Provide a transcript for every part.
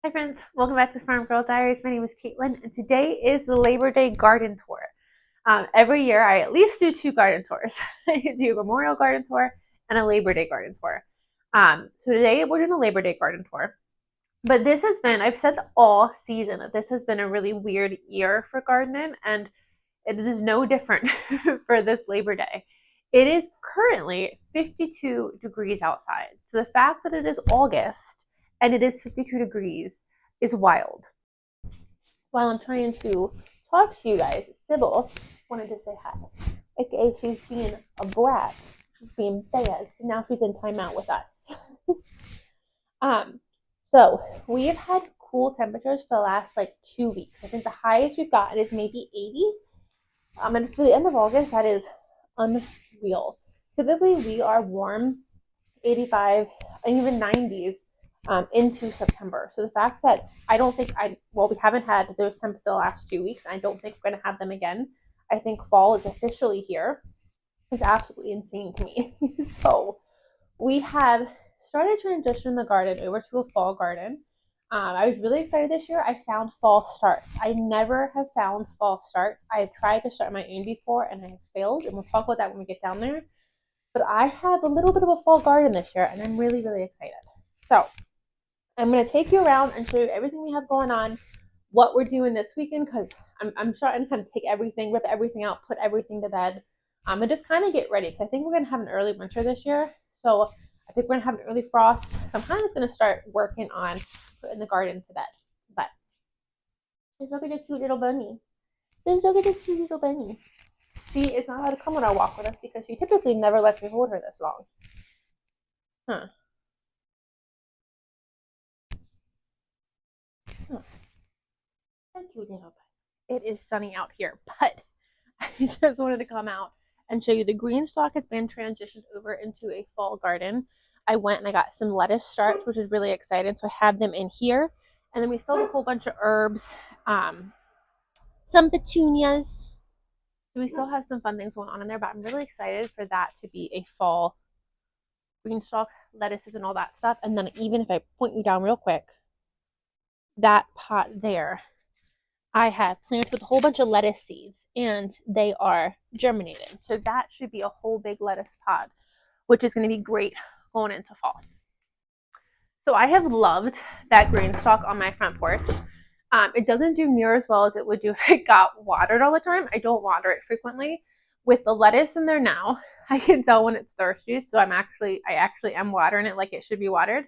Hi friends, welcome back to Farm Girl Diaries. My name is Caitlin, and today is the Labor Day garden tour. Every year I at least do two garden tours. I do a Memorial Garden Tour and a Labor Day garden tour. So today we're doing a Labor Day garden tour. But I've said all season that this has been a really weird year for gardening, and it is no different for this Labor Day. It is currently 52 degrees outside. So the fact that it is August and it is 52 degrees is wild. While I'm trying to talk to you guys, Sybil wanted to say hi. AKA she's being a brat. She's being bad. And now she's in timeout with us. um, so we've had cool temperatures for the last like 2 weeks. I think the highest we've gotten is maybe 80. And for the end of August, that is unreal. Typically, we are warm, 85, and even 90s into September. So the fact that we haven't had those temps the last 2 weeks, and I don't think we're going to have them again. I think fall is officially here. It's absolutely insane to me. So we have started transitioning the garden over to a fall garden. I was really excited this year. I found fall starts. I never have found fall starts. I've tried to start my own before and I have failed, and we'll talk about that when we get down there. But I have a little bit of a fall garden this year, and I'm really, really excited. So I'm going to take you around and show you everything we have going on, what we're doing this weekend, because I'm starting to kind of take everything, rip everything out, put everything to bed, and just kind of get ready, because I think we're going to have an early winter this year. So I think we're going to have an early frost. So I'm kind of just going to start working on putting the garden to bed. But just look at the cute little bunny. Just look at the cute little bunny. She is not allowed to come on our walk with us because she typically never lets me hold her this long. Huh. Thank you, little bunny. It is sunny out here, but I just wanted to come out and show you the green stalk has been transitioned over into a fall garden. I went and I got some lettuce starts, which is really exciting. So I have them in here. And then we still have a whole bunch of herbs, some petunias. So we still have some fun things going on in there, but I'm really excited for that to be a fall green stalk, lettuces and all that stuff. And then even if I point you down real quick, that pot there, I have plants with a whole bunch of lettuce seeds and they are germinating. So that should be a whole big lettuce pod, which is going to be great going into fall. So I have loved that green stalk on my front porch. It doesn't do near as well as it would do if it got watered all the time. I don't water it frequently. With the lettuce in there now, I can tell when it's thirsty. So I actually am watering it like it should be watered.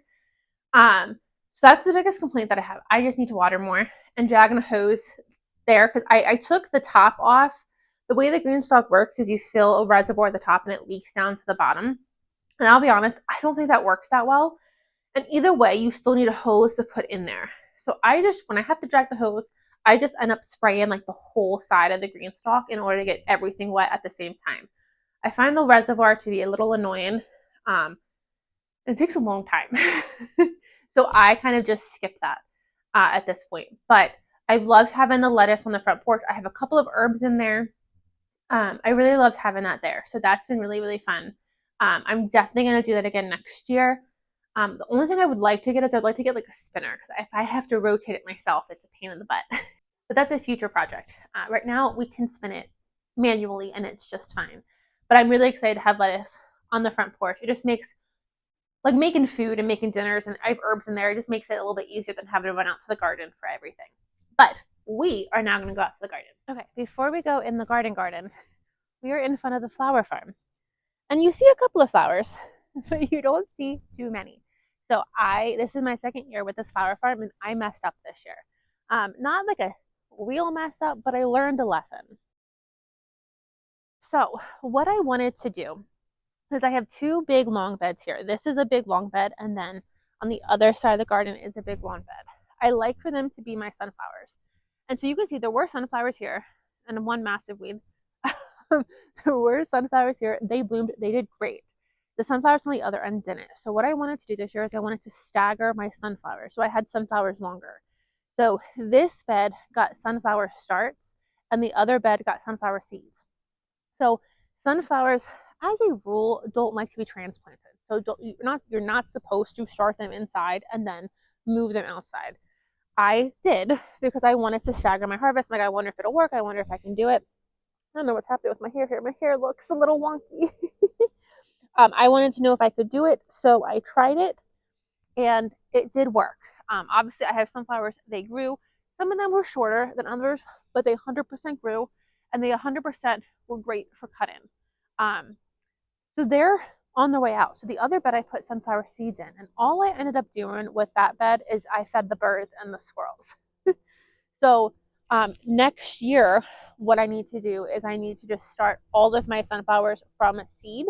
So that's the biggest complaint that I have. I just need to water more and dragging a hose there, because I took the top off. The way the green stalk works is you fill a reservoir at the top and it leaks down to the bottom. And I'll be honest, I don't think that works that well. And either way, you still need a hose to put in there. So when I have to drag the hose, I just end up spraying like the whole side of the green stalk in order to get everything wet at the same time. I find the reservoir to be a little annoying. It takes a long time. So I kind of just skip that at this point. But I've loved having the lettuce on the front porch. I have a couple of herbs in there. I really loved having that there. So that's been really, really fun. I'm definitely going to do that again next year. The only thing I would like to get is I'd like to get like a spinner, because if I have to rotate it myself, it's a pain in the butt. But that's a future project. Right now, we can spin it manually and it's just fine. But I'm really excited to have lettuce on the front porch. It just makes like making food and making dinners, and I have herbs in there. It just makes it a little bit easier than having to run out to the garden for everything. But we are now going to go out to the garden. Okay, before we go in the garden, we are in front of the flower farm. And you see a couple of flowers, but you don't see too many. So this is my second year with this flower farm, and I messed up this year. Not like a real mess up, but I learned a lesson. So what I wanted to do is I have two big long beds here. This is a big long bed, and then on the other side of the garden is a big long bed. I like for them to be my sunflowers. And so you can see there were sunflowers here and one massive weed. There were sunflowers here. They bloomed. They did great. The sunflowers on the other end didn't. So what I wanted to do this year is I wanted to stagger my sunflowers. So I had sunflowers longer. So this bed got sunflower starts and the other bed got sunflower seeds. So sunflowers, as a rule, don't like to be transplanted. So you're not supposed to start them inside and then move them outside. I did because I wanted to stagger my harvest. Like, I wonder if it'll work. I wonder if I can do it. I don't know what's happening with my hair here. My hair looks a little wonky. I wanted to know if I could do it, so I tried it, and it did work. Obviously, I have sunflowers. They grew. Some of them were shorter than others, but they 100% grew, and they 100% were great for cutting. So they're on their way out. So the other bed I put sunflower seeds in, and all I ended up doing with that bed is I fed the birds and the squirrels. So next year, what I need to do is I need to just start all of my sunflowers from a seed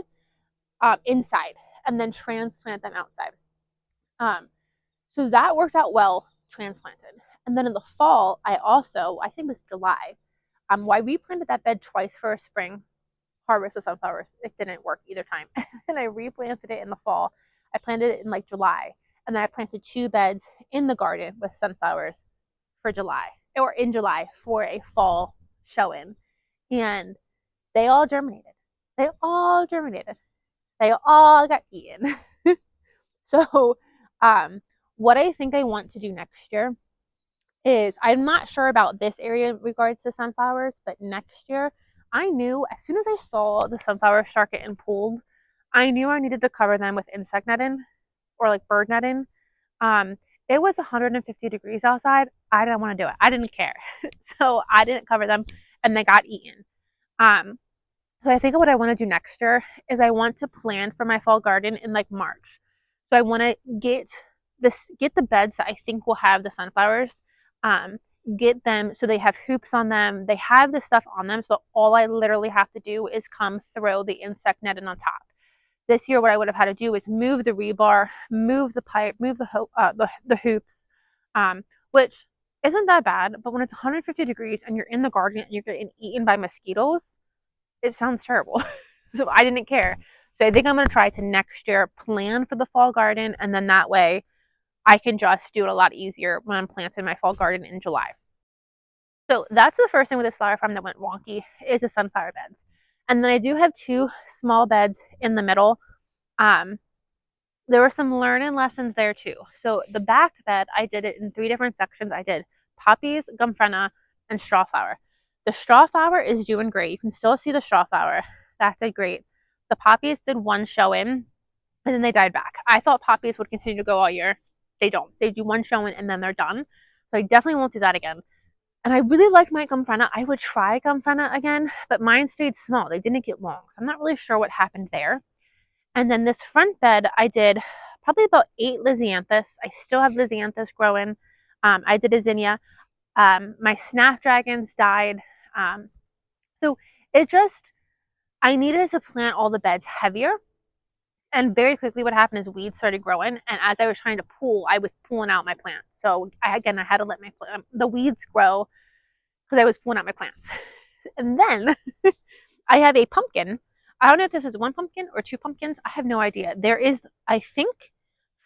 inside and then transplant them outside. So that worked out well, transplanted. And then in the fall, I think it was July, I replanted that bed twice for a spring harvest of sunflowers. It didn't work either time. And I replanted it in the fall. I planted it in like July. And then I planted 2 beds in the garden with sunflowers for July, or in July for a fall show-in. And they all germinated. They all germinated. They all got eaten. So, what I think I want to do next year is, I'm not sure about this area in regards to sunflowers, but next year, I knew as soon as I saw the sunflowers start getting pulled, I knew I needed to cover them with insect netting or like bird netting. It was 150 degrees outside. I didn't want to do it. I didn't care. So I didn't cover them, and they got eaten. So I think what I want to do next year is I want to plan for my fall garden in like March. So I want to get the beds that I think will have the sunflowers, get them so they have hoops on them. They have the stuff on them. So all I literally have to do is come throw the insect netting on top. This year, what I would have had to do is move the rebar, move the pipe, move the hoops, which isn't that bad. But when it's 150 degrees and you're in the garden and you're getting eaten by mosquitoes, it sounds terrible. So I didn't care. So I think I'm going to try to next year plan for the fall garden, and then that way I can just do it a lot easier when I'm planting my fall garden in July. So that's the first thing with this flower farm that went wonky, is the sunflower beds. And then I do have 2 small beds in the middle. There were some learning lessons there too. So the back bed, I did it in 3 different sections. I did poppies, gomphrena, and strawflower. The strawflower is doing great. You can still see the strawflower. That did great. The poppies did 1 show-in, and then they died back. I thought poppies would continue to go all year. They don't. They do 1 show-in, and then they're done. So I definitely won't do that again. And I really like my gomphrena. I would try gomphrena again, but mine stayed small. They didn't get long. So I'm not really sure what happened there. And then this front bed, I did probably about 8 lisianthus. I still have lisianthus growing. I did a zinnia. My snapdragons died. So it just, I needed to plant all the beds heavier. And very quickly what happened is weeds started growing. And as I was trying to pull, I was pulling out my plants. So I had to let the weeds grow because I was pulling out my plants. And then I have a pumpkin. I don't know if this is 1 pumpkin or 2 pumpkins. I have no idea. There is, I think,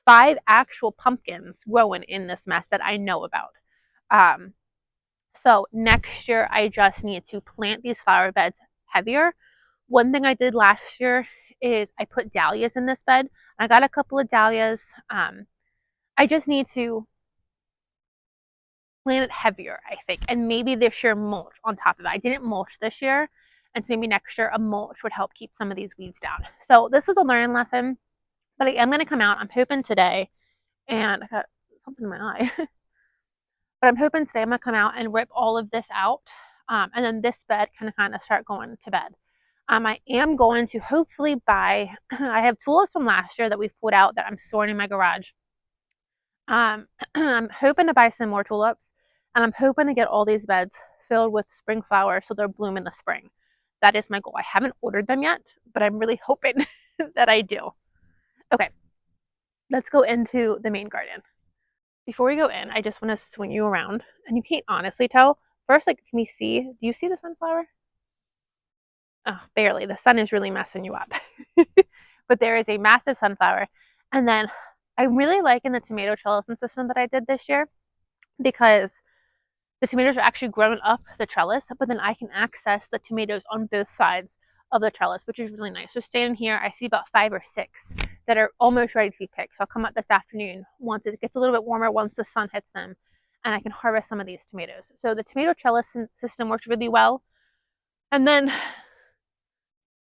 5 actual pumpkins growing in this mess that I know about. So next year, I just need to plant these flower beds heavier. One thing I did last year is I put dahlias in this bed. I got a couple of dahlias. I just need to plant it heavier, I think. And maybe this year mulch on top of it. I didn't mulch this year. And so maybe next year a mulch would help keep some of these weeds down. So this was a learning lesson. But I am going to come out. I'm hoping today. And I got something in my eye. But I'm hoping today I'm going to come out and rip all of this out. And then this bed can kind of start going to bed. I am going to hopefully buy, I have tulips from last year that we've put out that I'm storing in my garage. I'm hoping to buy some more tulips, and I'm hoping to get all these beds filled with spring flowers so they'll bloom in the spring. That is my goal. I haven't ordered them yet, but I'm really hoping that I do. Okay, let's go into the main garden. Before we go in, I just want to swing you around, and you can't honestly tell. First, like, can we see? Do you see the sunflower? Oh, barely. The sun is really messing you up. But there is a massive sunflower. And then I'm really liking the tomato trellising system that I did this year, because the tomatoes are actually growing up the trellis, but then I can access the tomatoes on both sides of the trellis, which is really nice. So standing here, I see about 5 or 6 that are almost ready to be picked. So I'll come up this afternoon once it gets a little bit warmer, once the sun hits them, and I can harvest some of these tomatoes. So the tomato trellis system worked really well. And then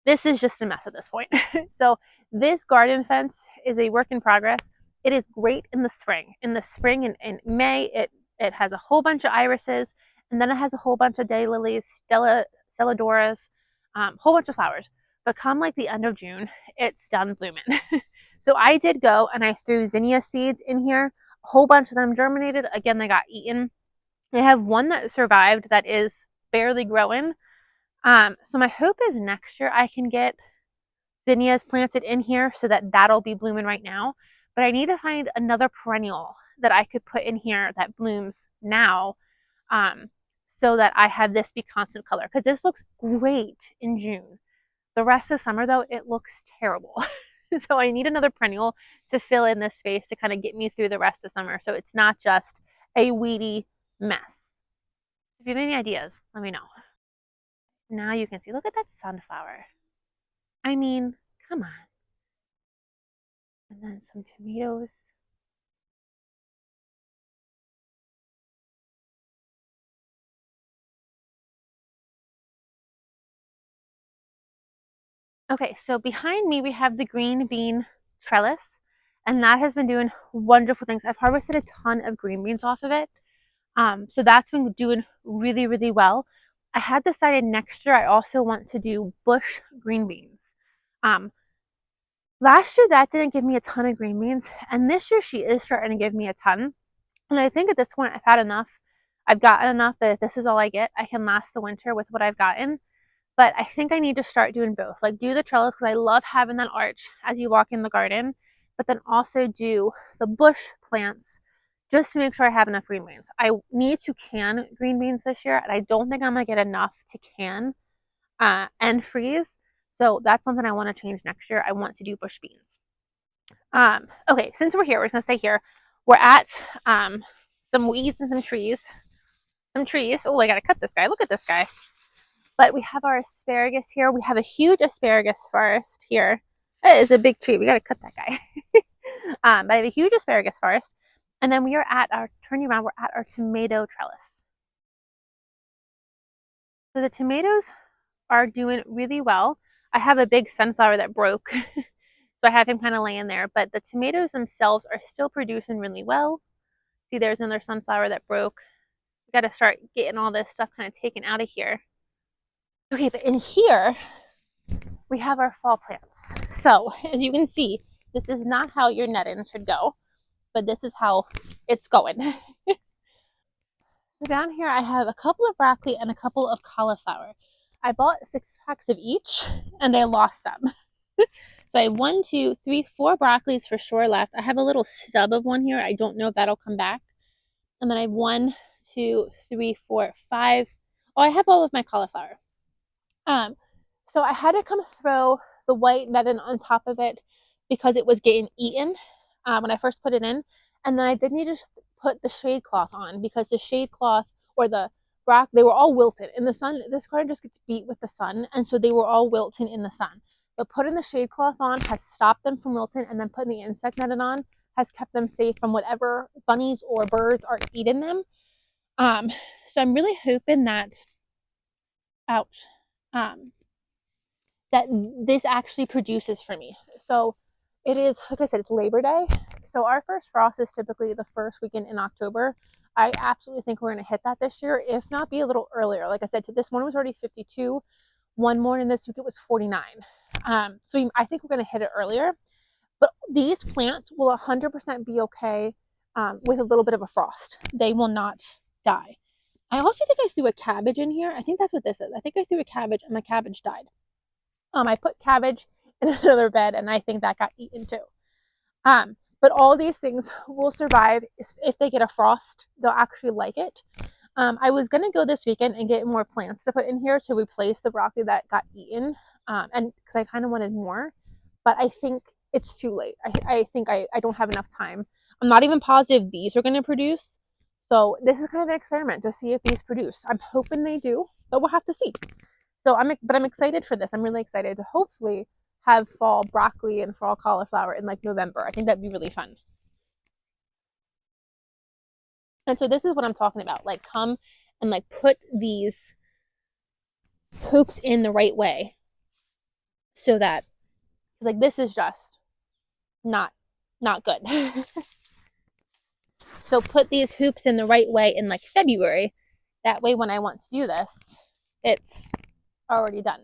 this is just a mess at this point. So this garden fence is a work in progress. It is great in the spring. In the spring, in May, it has a whole bunch of irises, and then it has a whole bunch of daylilies, stelladoras, whole bunch of flowers. But come like the end of June, it's done blooming. So I did go and I threw zinnia seeds in here. A whole bunch of them germinated. Again, they got eaten. I have one that survived that is barely growing. So my hope is next year I can get zinnias planted in here so that that'll be blooming right now. But I need to find another perennial that I could put in here that blooms now, so that I have this be constant color, because this looks great in June. The rest of summer though, it looks terrible. So I need another perennial to fill in this space to kind of get me through the rest of summer, so it's not just a weedy mess. If you have any ideas, let me know. Now you can see, look at that sunflower. I mean, come on. And then some tomatoes. Okay, so behind me we have the green bean trellis, and that has been doing wonderful things. I've harvested a ton of green beans off of it. So that's been doing really, really well. I had decided next year I also want to do bush green beans. Last year that didn't give me a ton of green beans, and this year she is starting to give me a ton. And I think at this point I've had enough. I've gotten enough that if this is all I get, I can last the winter with what I've gotten. But I think I need to start doing both. Like do the trellis because I love having that arch as you walk in the garden, but then also do the bush plants just to make sure I have enough green beans. I need to can green beans this year, and I don't think I'm gonna get enough to can and freeze. So that's something I want to change next year. I want to do bush beans. Okay, since we're here, we're just gonna stay here. We're at some weeds and some trees. Oh, I gotta cut this guy. Look at this guy. But we have our asparagus here. We have a huge asparagus forest here. It is a big tree. We gotta cut that guy. But I have a huge asparagus forest. And then we are at our, turning around, we're at our tomato trellis. So the tomatoes are doing really well. I have a big sunflower that broke. So I have him kind of laying there. But the tomatoes themselves are still producing really well. See, there's another sunflower that broke. We got to start getting all this stuff kind of taken out of here. Okay, but in here, we have our fall plants. So as you can see, this is not how your netting should go, but this is how it's going. So down here, I have a couple of broccoli and a couple of cauliflower. I bought 6 packs of each and I lost them. So I have 1, 2, 3, 4 broccolis for sure left. I have a little stub of one here. I don't know if that'll come back. And then I have 1, 2, 3, 4, 5. Oh, I have all of my cauliflower. So I had to come throw the white netting on top of it because it was getting eaten when I first put it in. And then I did need to put the shade cloth on because the shade cloth or the broccoli, they were all wilted in the sun. This garden just gets beat with the sun, and so they were all wilting in the sun. But putting the shade cloth on has stopped them from wilting, and then putting the insect netting on has kept them safe from whatever bunnies or birds are eating them. So I'm really hoping that, ouch, that this actually produces for me. So it is, like I said, it's Labor Day. So our first frost is typically the first weekend in October. I absolutely think we're going to hit that this year, if not be a little earlier. Like I said, this morning was already 52. One morning this week it was 49. So I think we're going to hit it earlier. But these plants will 100% be okay with a little bit of a frost. They will not die. I also think I threw a cabbage in here. I think that's what this is. I think I threw a cabbage and my cabbage died. I put cabbage in another bed and I think that got eaten too. But all these things will survive if they get a frost. They'll actually like it. I was going to go this weekend and get more plants to put in here to replace the broccoli that got eaten, and because I kind of wanted more, but I think it's too late. I think I don't have enough time. I'm not even positive these are going to produce. So this is kind of an experiment to see if these produce. I'm hoping they do, but we'll have to see. So I'm excited for this. I'm really excited to hopefully have fall broccoli and fall cauliflower in like November. I think that'd be really fun. And so this is what I'm talking about. Like, come and like put these hoops in the right way so that, like, this is just not good. So put these hoops in the right way in like February. That way when I want to do this, it's already done.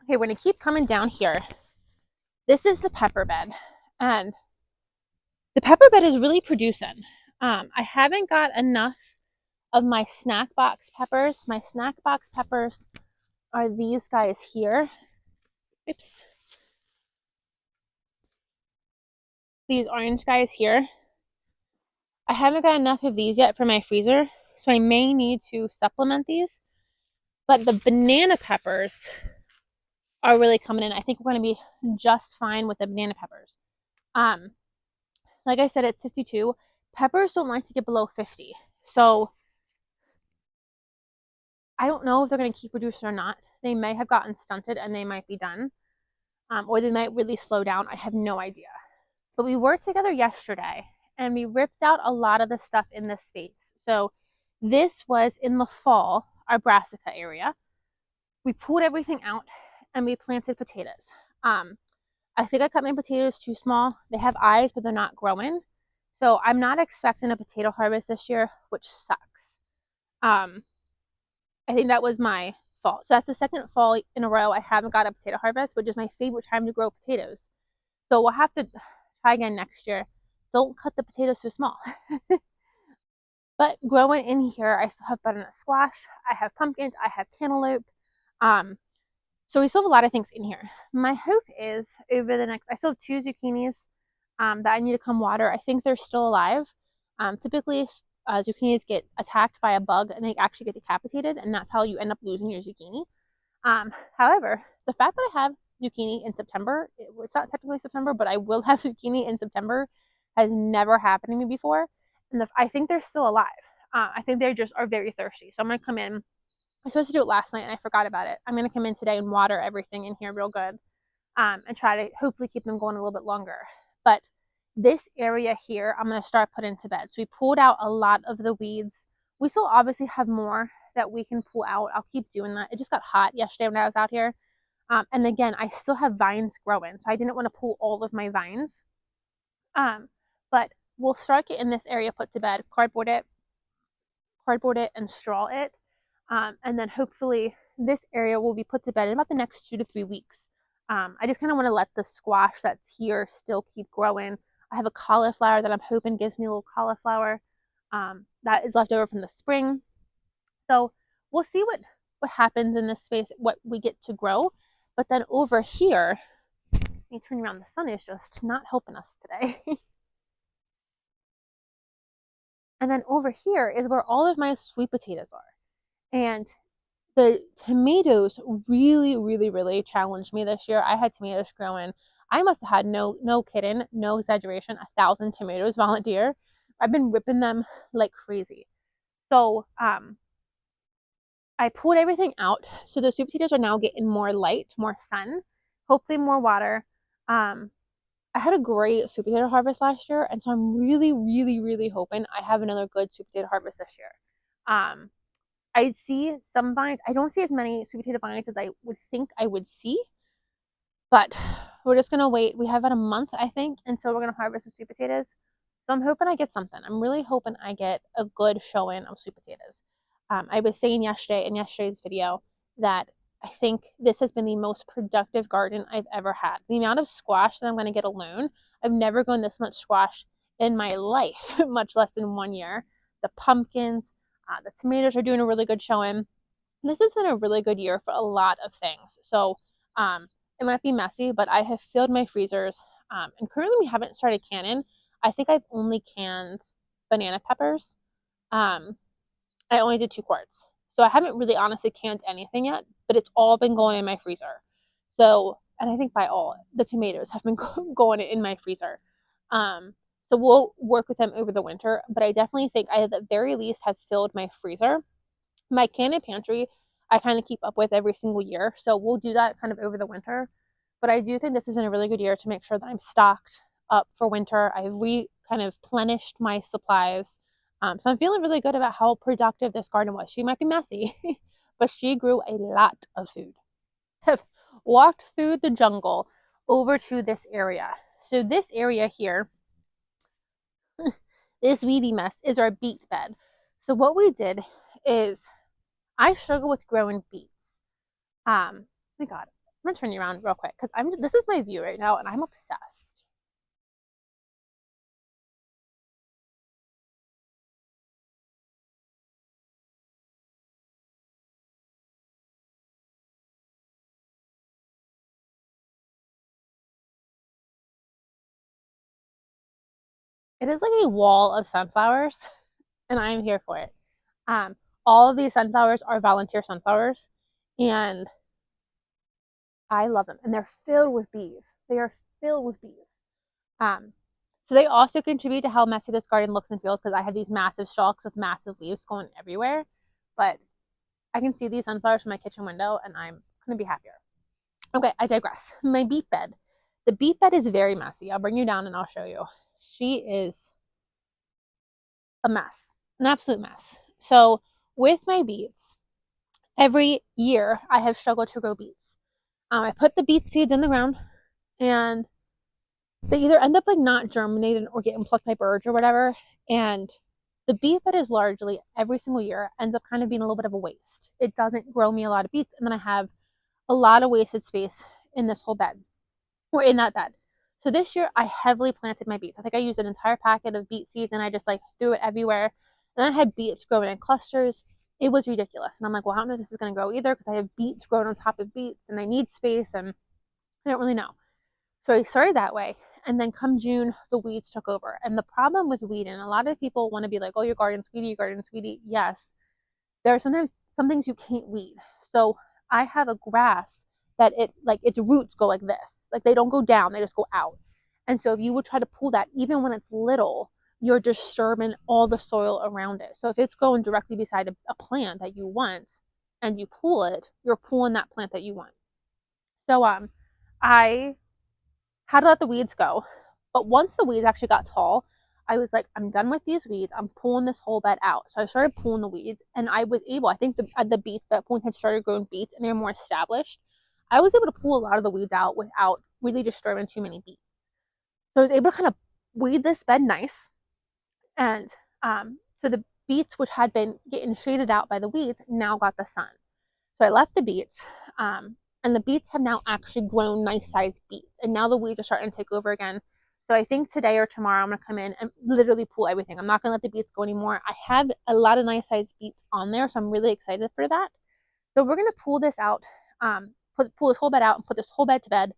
Okay, we're gonna keep coming down here. This is the pepper bed, and the pepper bed is really producing. I haven't got enough of my snack box peppers. My snack box peppers are these guys here. Oops. These orange guys here. I haven't got enough of these yet for my freezer, so I may need to supplement these. But the banana peppers are really coming in. I think we're going to be just fine with the banana peppers. Like I said, it's 52. Peppers don't like to get below 50. So I don't know if they're going to keep producing or not. They may have gotten stunted and they might be done. Or they might really slow down. I have no idea. But we worked together yesterday and we ripped out a lot of the stuff in this space. So this was in the fall, our brassica area. We pulled everything out and we planted potatoes. I think I cut my potatoes too small. They have eyes, but they're not growing. So I'm not expecting a potato harvest this year, which sucks. I think that was my fault. So that's the second fall in a row I haven't got a potato harvest, which is my favorite time to grow potatoes. So we'll have to try again next year. Don't cut the potatoes so small. But growing in here, I still have butternut squash. I have pumpkins. I have cantaloupe. So we still have a lot of things in here. My hope is over the next, I still have 2 zucchinis that I need to come water. I think they're still alive. Typically, zucchinis get attacked by a bug and they actually get decapitated, and that's how you end up losing your zucchini. However, the fact that I have zucchini in September, it's not technically September, but I will have zucchini in September, has never happened to me before. And I think they're still alive. I think they just are very thirsty. So I'm going to come in. I was supposed to do it last night and I forgot about it. I'm going to come in today and water everything in here real good and try to hopefully keep them going a little bit longer. But this area here, I'm going to start putting to bed. So we pulled out a lot of the weeds. We still obviously have more that we can pull out. I'll keep doing that. It just got hot yesterday when I was out here. And again, I still have vines growing, so I didn't want to pull all of my vines. But we'll start getting this area put to bed, cardboard it, and straw it. And then hopefully this area will be put to bed in about the next 2 to 3 weeks. I just kind of want to let the squash that's here still keep growing. I have a cauliflower that I'm hoping gives me a little cauliflower that is left over from the spring. So we'll see what happens in this space, what we get to grow. But then over here, let me turn around. The sun is just not helping us today. And then over here is where all of my sweet potatoes are. And the tomatoes really, really, really challenged me this year. I had tomatoes growing. I must have had no kidding, no exaggeration, 1,000 tomatoes volunteer. I've been ripping them like crazy. So I pulled everything out. So the sweet potatoes are now getting more light, more sun, hopefully more water. I had a great sweet potato harvest last year, and so I'm really, really, really hoping I have another good sweet potato harvest this year. I see some vines. I don't see as many sweet potato vines as I would think I would see, but we're just gonna wait. We have about a month, I think, and so we're gonna harvest the sweet potatoes. So I'm hoping I get something. I'm really hoping I get a good showing of sweet potatoes. I was saying yesterday in yesterday's video that I think this has been the most productive garden I've ever had. The amount of squash that I'm going to get alone, I've never grown this much squash in my life, much less in 1 year. The pumpkins, the tomatoes are doing a really good showing. This has been a really good year for a lot of things. So it might be messy, but I have filled my freezers. And currently we haven't started canning. I think I've only canned banana peppers. I only did 2 quarts. So I haven't really honestly canned anything yet, but it's all been going in my freezer. So, and I think by all, the tomatoes have been going in my freezer. So we'll work with them over the winter, but I definitely think I at the very least have filled my freezer. My canning pantry, I kind of keep up with every single year. So we'll do that kind of over the winter. But I do think this has been a really good year to make sure that I'm stocked up for winter. I've kind of replenished my supplies. So I'm feeling really good about how productive this garden was. She might be messy, but she grew a lot of food. Have walked through the jungle over to this area. So this area here, this weedy mess, is our beet bed. So what we did is, I struggle with growing beets. Oh my God, I'm gonna turn you around real quick because this is my view right now and I'm obsessed. It is like a wall of sunflowers, and I am here for it. Um, all of these sunflowers are volunteer sunflowers, and I love them. And they're filled with bees. They are filled with bees. Um, so they also contribute to how messy this garden looks and feels because I have these massive stalks with massive leaves going everywhere. But I can see these sunflowers from my kitchen window, and I'm gonna be happier. Okay, I digress. My beet bed. The beet bed is very messy. I'll bring you down and I'll show you. She is a mess, an absolute mess. So with my beets, every year I have struggled to grow beets. I put the beet seeds in the ground and they either end up like not germinating or getting plucked by birds or whatever. And the beet bed is largely every single year ends up kind of being a little bit of a waste. It doesn't grow me a lot of beets. And then I have a lot of wasted space in this whole bed or in that bed. So this year I heavily planted my beets. I think I used an entire packet of beet seeds and I just like threw it everywhere. And I had beets growing in clusters. It was ridiculous. And I'm like, well, I don't know if this is going to grow either because I have beets growing on top of beets and I need space and I don't really know. So I started that way. And then come June, the weeds took over. And the problem with weeding, a lot of people want to be like, oh, your garden's weedy, your garden's weedy. Yes. There are sometimes some things you can't weed. So I have a grass that its roots go like this. Like they don't go down, they just go out. And so if you would try to pull that, even when it's little, you're disturbing all the soil around it. So if it's going directly beside a plant that you want and you pull it, you're pulling that plant that you want. So I had to let the weeds go. But once the weeds actually got tall, I was like, I'm done with these weeds. I'm pulling this whole bed out. So I started pulling the weeds, and I was able. I think the beets at that point had started growing beets, and they were more established. I was able to pull a lot of the weeds out without really disturbing too many beets. So I was able to kind of weed this bed nice, and so the beets, which had been getting shaded out by the weeds, now got the sun. So I left the beets, and the beets have now actually grown nice sized beets. And now the weeds are starting to take over again. So I think today or tomorrow I'm going to come in and literally pull everything. I'm not going to let the beets go anymore. I have a lot of nice sized beets on there, so I'm really excited for that. So we're going to pull this out, pull this whole bed out and put this whole bed to bed.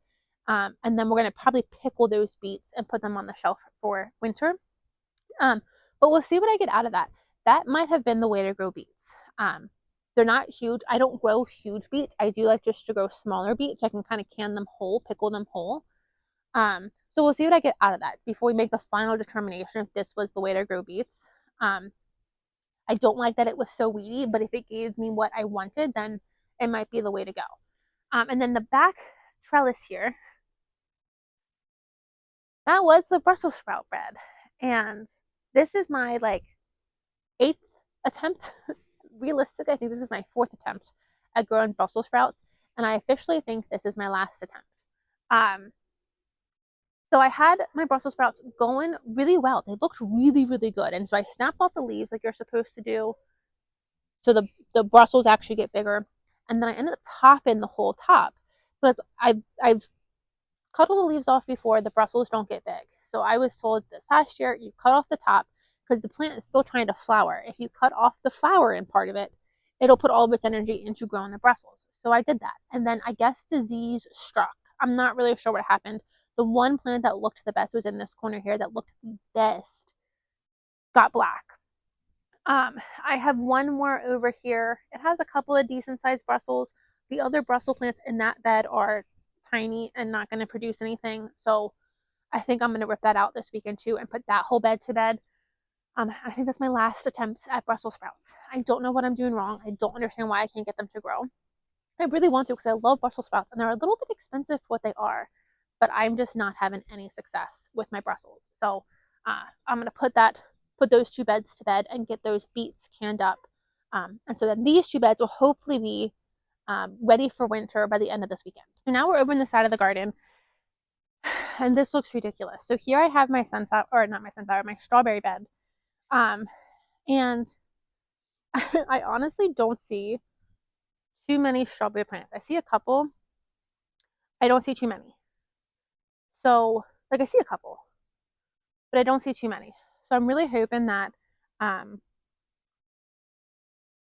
And then we're going to probably pickle those beets and put them on the shelf for winter. But we'll see what I get out of that. That might have been the way to grow beets. They're not huge. I don't grow huge beets. I do like just to grow smaller beets. I can kind of can them whole, pickle them whole. So we'll see what I get out of that before we make the final determination if this was the way to grow beets. I don't like that it was so weedy, but if it gave me what I wanted, then it might be the way to go. And then the back trellis here, that was the Brussels sprout bed. And this is my like 8th attempt. Realistic, I think this is my 4th attempt at growing Brussels sprouts, and I officially think this is my last attempt. So I had my Brussels sprouts going really well. They looked really, really good. And so I snapped off the leaves like you're supposed to do. So the Brussels actually get bigger. And then I ended up topping the whole top because I've cut all the leaves off before. The Brussels don't get big. So I was told this past year, you cut off the top because the plant is still trying to flower. If you cut off the flowering part of it, it'll put all of its energy into growing the Brussels. So I did that. And then I guess disease struck. I'm not really sure what happened. The one plant that looked the best was in this corner here that looked the best got black. I have one more over here. It has a couple of decent sized Brussels. The other Brussels plants in that bed are tiny and not going to produce anything. So I think I'm going to rip that out this weekend too and put that whole bed to bed. I think that's my last attempt at Brussels sprouts. I don't know what I'm doing wrong. I don't understand why I can't get them to grow. I really want to because I love Brussels sprouts and they're a little bit expensive for what they are, but I'm just not having any success with my Brussels. So I'm going to put that put those 2 beds to bed and get those beets canned up. And so then these 2 beds will hopefully be ready for winter by the end of this weekend. So now we're over in the side of the garden, and this looks ridiculous. So here I have my sunflower, or not my sunflower, my strawberry bed. And I honestly don't see too many strawberry plants. I see a couple. I don't see too many. So, like, I see a couple, but I don't see too many. So I'm really hoping that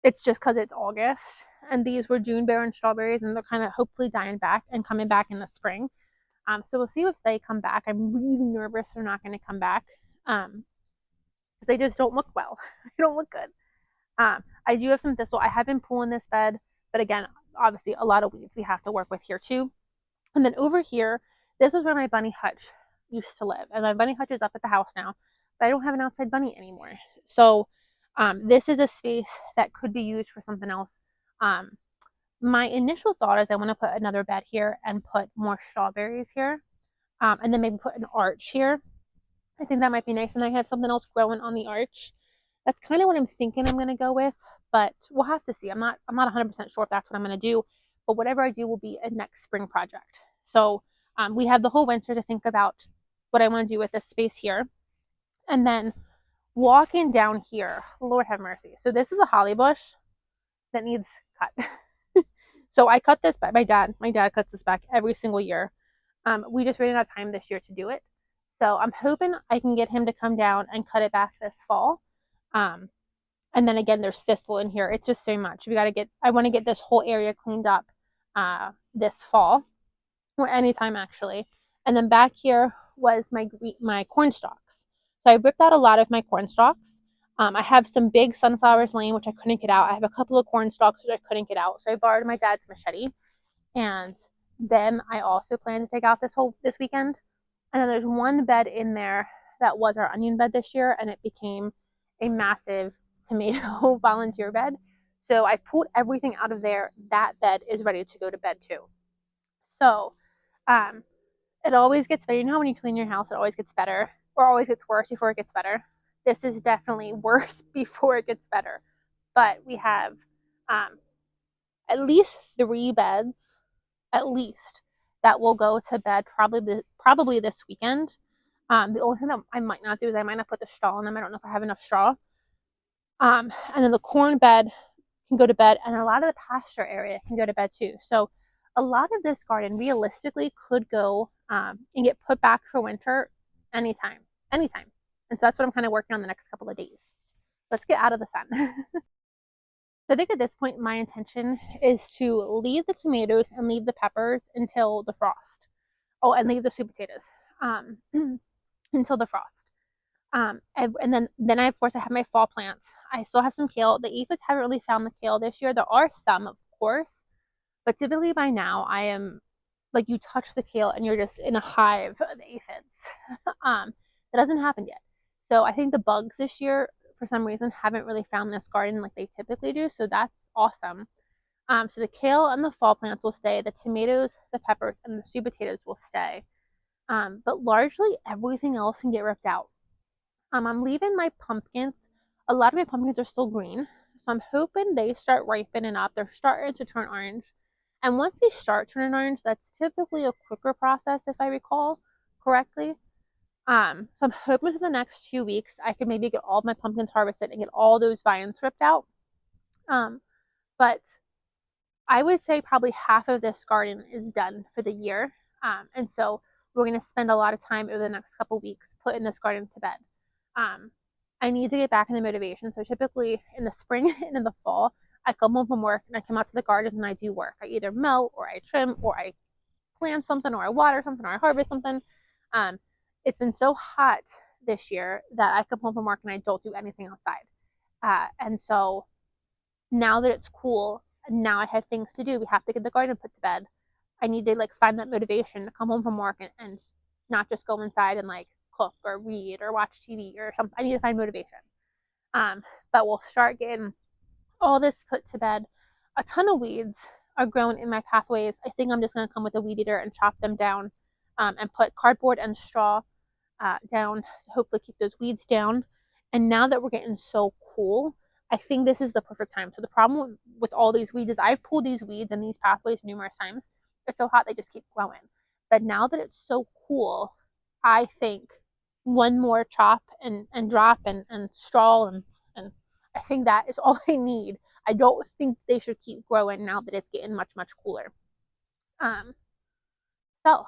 it's just because it's August and these were June bearing strawberries and they're kind of hopefully dying back and coming back in the spring. So we'll see if they come back. I'm really nervous they're not going to come back. They just don't look well. They don't look good. I do have some thistle. I have been pulling this bed, but again, obviously a lot of weeds we have to work with here too. And then over here, this is where my bunny hutch used to live. And my bunny hutch is up at the house now, but I don't have an outside bunny anymore. So this is a space that could be used for something else. My initial thought is I want to put another bed here and put more strawberries here. And then maybe put an arch here. I think that might be nice. And I have something else growing on the arch. That's kind of what I'm thinking I'm going to go with, but we'll have to see. I'm not 100% sure if that's what I'm going to do, but whatever I do will be a next spring project. So we have the whole winter to think about what I want to do with this space here. And then walking down here, Lord have mercy. So this is a holly bush that needs cut. So I cut this back. My dad cuts this back every single year. We just ran out of time this year to do it. So I'm hoping I can get him to come down and cut it back this fall. And then again, there's thistle in here. It's just so much. I want to get this whole area cleaned up this fall, or anytime actually. And then back here was my corn stalks. So I ripped out a lot of my corn stalks. I have some big sunflowers laying, which I couldn't get out. I have a couple of corn stalks, which I couldn't get out. So I borrowed my dad's machete. And then I also plan to take out this weekend. And then there's one bed in there that was our onion bed this year, and it became a massive tomato volunteer bed. So I pulled everything out of there. That bed is ready to go to bed too. So it always gets better. You know how when you clean your house, it always gets better, or always gets worse before it gets better? This is definitely worse before it gets better. But we have at least 3 beds, at least, that will go to bed probably this weekend. The only thing that I might not do is I might not put the straw in them. I don't know if I have enough straw. And then the corn bed can go to bed, and a lot of the pasture area can go to bed too. So a lot of this garden realistically could go and get put back for winter anytime. And so that's what I'm kind of working on the next couple of days. Let's get out of the sun. So I think at this point, my intention is to leave the tomatoes and leave the peppers until the frost. Oh, and leave the sweet potatoes until the frost. And then I, of course, I have my fall plants. I still have some kale. The aphids haven't really found the kale this year. There are some, of course, but typically by now I am like, you touch the kale and you're just in a hive of aphids. That doesn't happen yet. So I think the bugs this year, for some reason, haven't really found this garden like they typically do. So that's awesome. So the kale and the fall plants will stay. The tomatoes, the peppers, and the sweet potatoes will stay. But largely everything else can get ripped out. I'm leaving my pumpkins. A lot of my pumpkins are still green. So I'm hoping they start ripening up. They're starting to turn orange. And once they start turning orange, that's typically a quicker process, if I recall correctly. So I'm hoping for the next 2 weeks, I can maybe get all of my pumpkins harvested and get all those vines ripped out. But I would say probably half of this garden is done for the year. And so we're going to spend a lot of time over the next couple weeks putting this garden to bed. I need to get back in the motivation. So typically in the spring and in the fall, I come home from work and I come out to the garden and I do work. I either mow or I trim or I plant something or I water something or I harvest something. It's been so hot this year that I come home from work and I don't do anything outside. And so now that it's cool, now I have things to do. We have to get the garden put to bed. I need to like find that motivation to come home from work and not just go inside and like cook or read or watch TV or something. I need to find motivation. But we'll start getting all this put to bed. A ton of weeds are grown in my pathways. I think I'm just going to come with a weed eater and chop them down and put cardboard and straw down to hopefully keep those weeds down. And now that we're getting so cool, I think this is the perfect time. So the problem with all these weeds is I've pulled these weeds and these pathways numerous times. It's so hot, they just keep growing. But now that it's so cool, I think one more chop and drop and straw and I think that is all I need. I don't think they should keep growing now that it's getting much, much cooler. So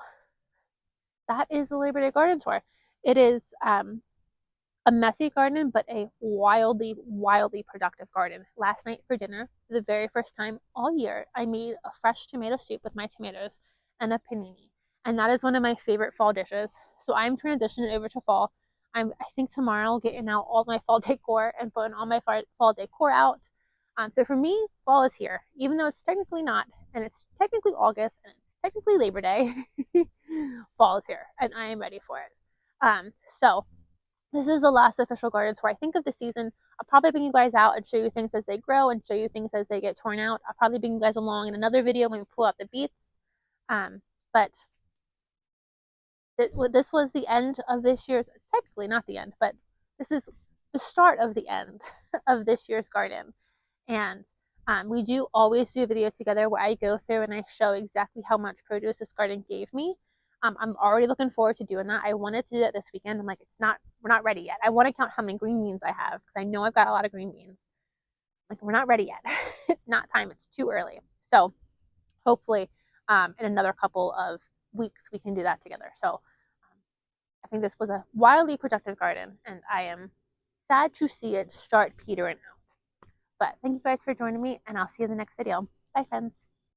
that is the Labor Day garden tour. It is a messy garden, but a wildly, wildly productive garden. Last night for dinner, for the very first time all year, I made a fresh tomato soup with my tomatoes and a panini. And that is one of my favorite fall dishes. So I'm transitioning over to fall. I think tomorrow getting out all my fall decor and putting all my fall decor out. So for me, fall is here, even though it's technically not, and it's technically August, and it's technically Labor Day. Fall is here, and I am ready for it. So this is the last official garden tour I think of the season. I'll probably bring you guys out and show you things as they grow and show you things as they get torn out. I'll probably bring you guys along in another video when we pull out the beets. But this was the end of this year's, technically not the end, but this is the start of the end of this year's garden. And we do always do a video together where I go through and I show exactly how much produce this garden gave me. I'm already looking forward to doing that. I wanted to do that this weekend. I'm like, we're not ready yet. I want to count how many green beans I have because I know I've got a lot of green beans. Like, we're not ready yet. It's not time. It's too early. So hopefully in another couple of weeks we can do that together. So I think this was a wildly productive garden, and I am sad to see it start petering out. But thank you guys for joining me, and I'll see you in the next video. Bye, friends.